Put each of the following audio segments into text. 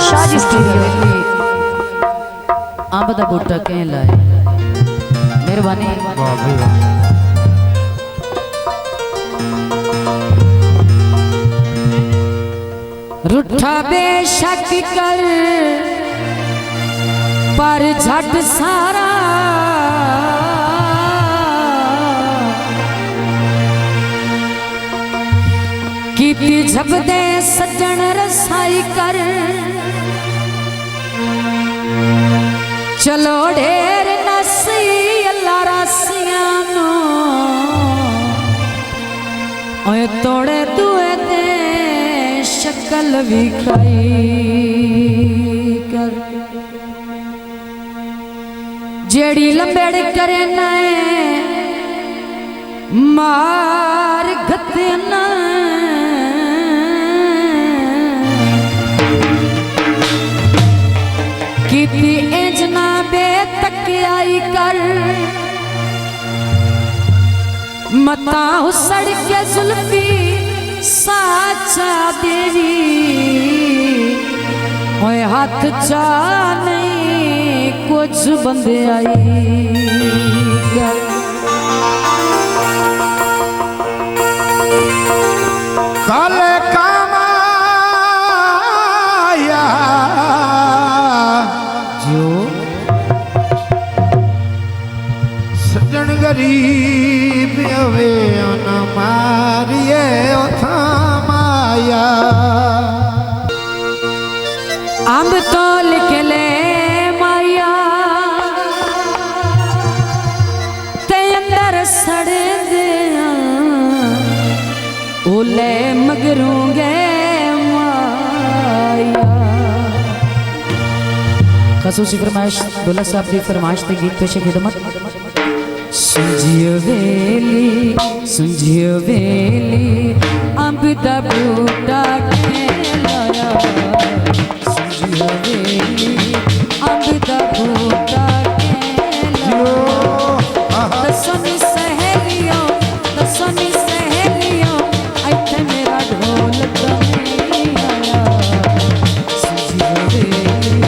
Shaji studio आंब दा बूटा कह लाए मेहरबानी रूठा बेशक कर पर झट सारा कीती झपदे सज्जन रसाई कर चलो ढेर नसी अल्लाह रासियां नो ओए तोड़े दुए दे शक्ल भी खाई कर जेड़ी लंबेड़ करे नए मार गते न कीती एजना बेतक आई कर मता उसड़ के जुल्फी साचा देवी ओए हाथ चा नहीं कुछ बंदे आई कर काले गरीब वे न मारिए उथा माया अंब तो लिख ले माया ते अंदर सड़ दिया ओले मगरूंगे माया खसूसी फरमाइश दुल्हा साहब की फरमाइश ते गीत पेश खिदमत सुंझियो वेली अंब दा बूटा के लाया सुंझियो वेली अंब दा बूटा के लाया दसोनी सहेलियों इत्थे मेरा ढोल नहीं आया सुंझियो वेली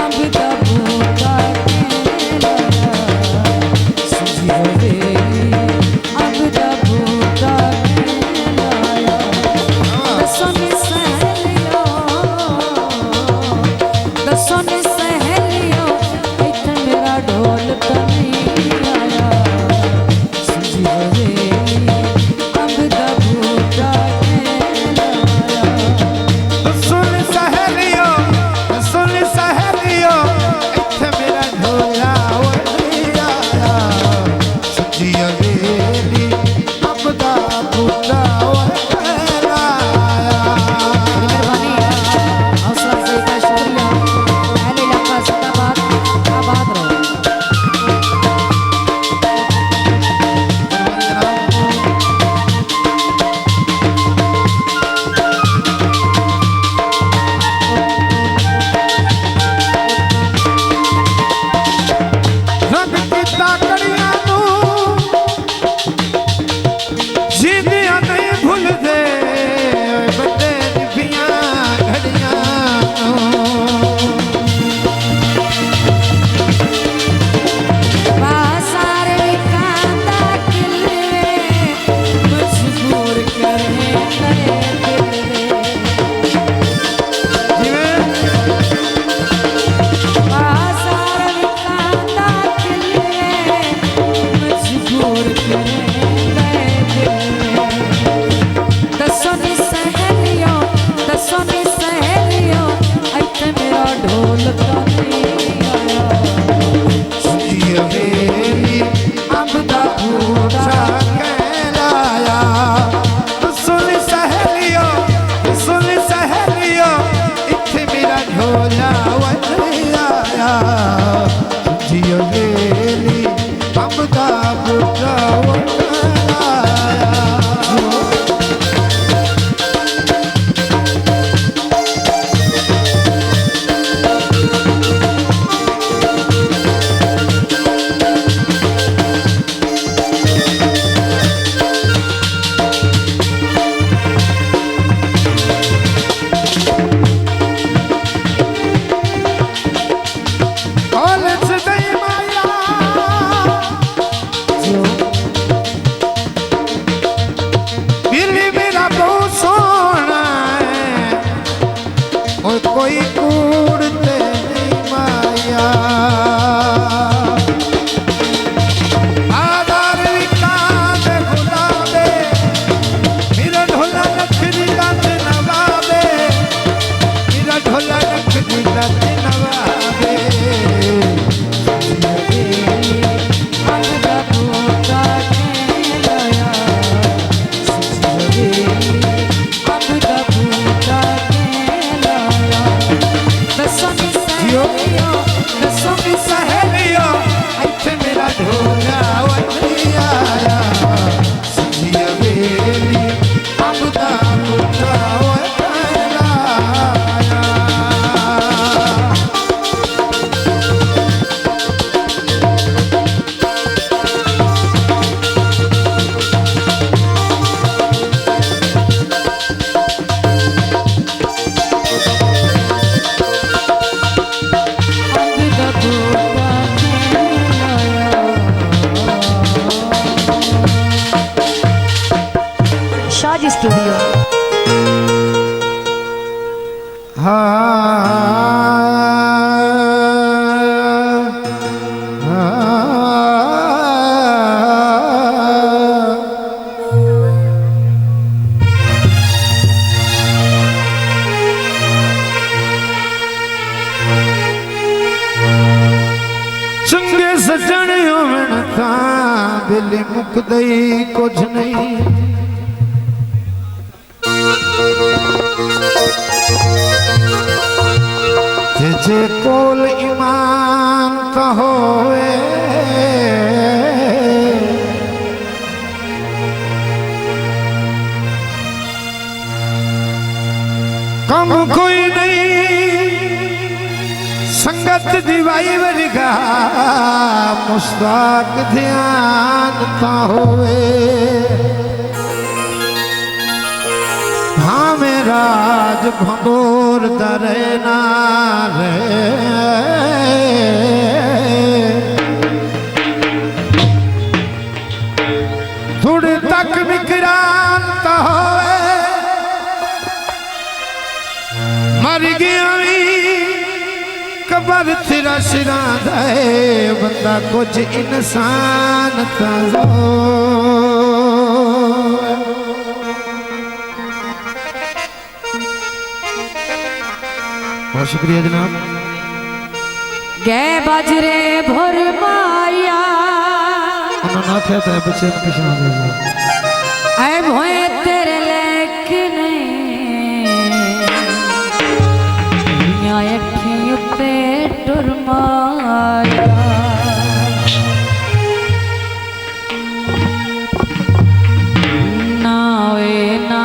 अंब दा बूटा के लाया कोई कूड़ते नहीं माया आधार विकास गुलाबे मेरा ढोला नखरी लत नवाबे मेरा ढोला नखरी लत नवाबे शाजी स्टूडियो। चंगे सजण होवण तां दिल मुकदई कुछ नहीं जे कोल ईमान का होए कम कोई नहीं संगत दिवाई वर्गा मुस्ताक ध्यान का होए हाँ मेरा राज भंगोर दरे ना रे थोड़े तक विक्रांत होए मर गया कबर तेरा सिरा दे बंदा कुछ इंसान था बहुत शुक्रिया जनाब। गे बाजरे भोर माया उन्होंने आख्या था बच्चे पीछे ऐ भोए तेरे लेकिन अखी उत्ते टुर माया ना वे ना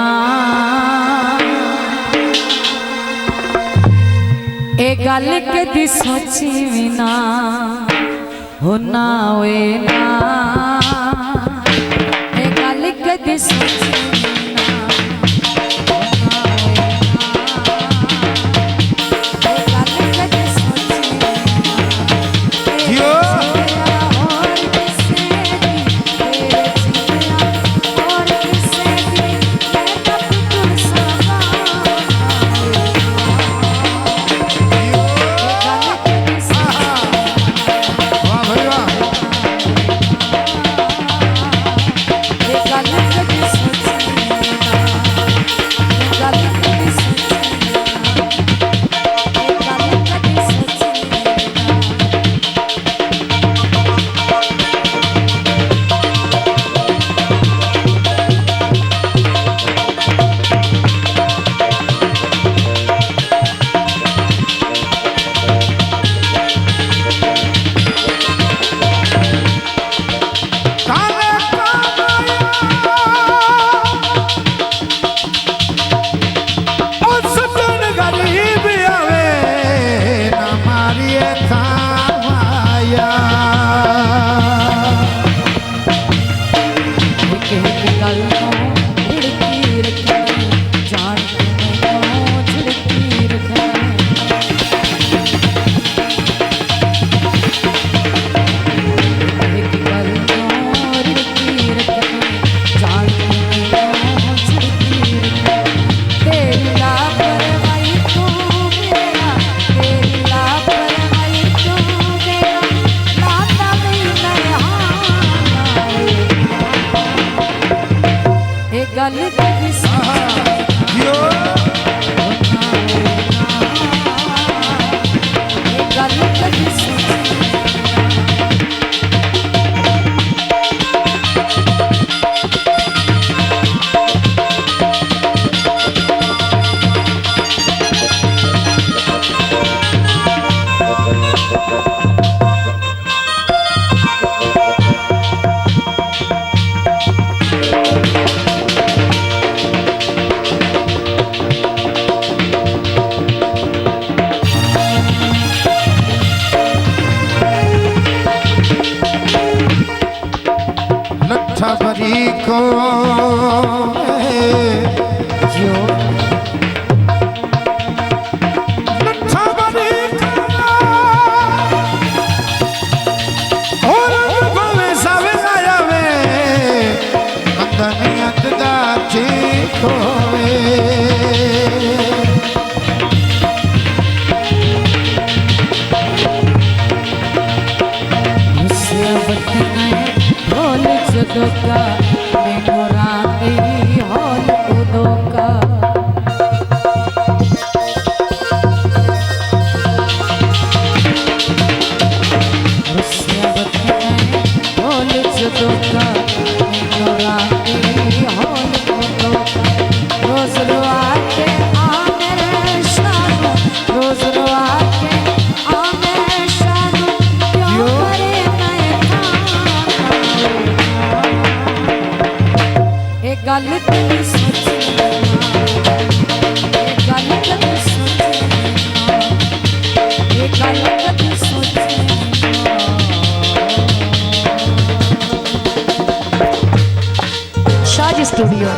ए गल कदी सोची भी ना हो ना वे ना ए गल कदी सोची को जो नठा बनी और गोवे सावे आया वे मंदनियत दा ठीक होवे ढोल जदों का मैनू रांदी हौल उदों का ढोल जदों का मैनू रांदी हौल उदों का रोज रुआ के आ मेरे शानू रोज रुआ के आ मेरे शानू क्यों करे मैं एक गल तेरी सोची एक गल तेरी सोची एक गल तेरी सोची शाज स्टूडियो।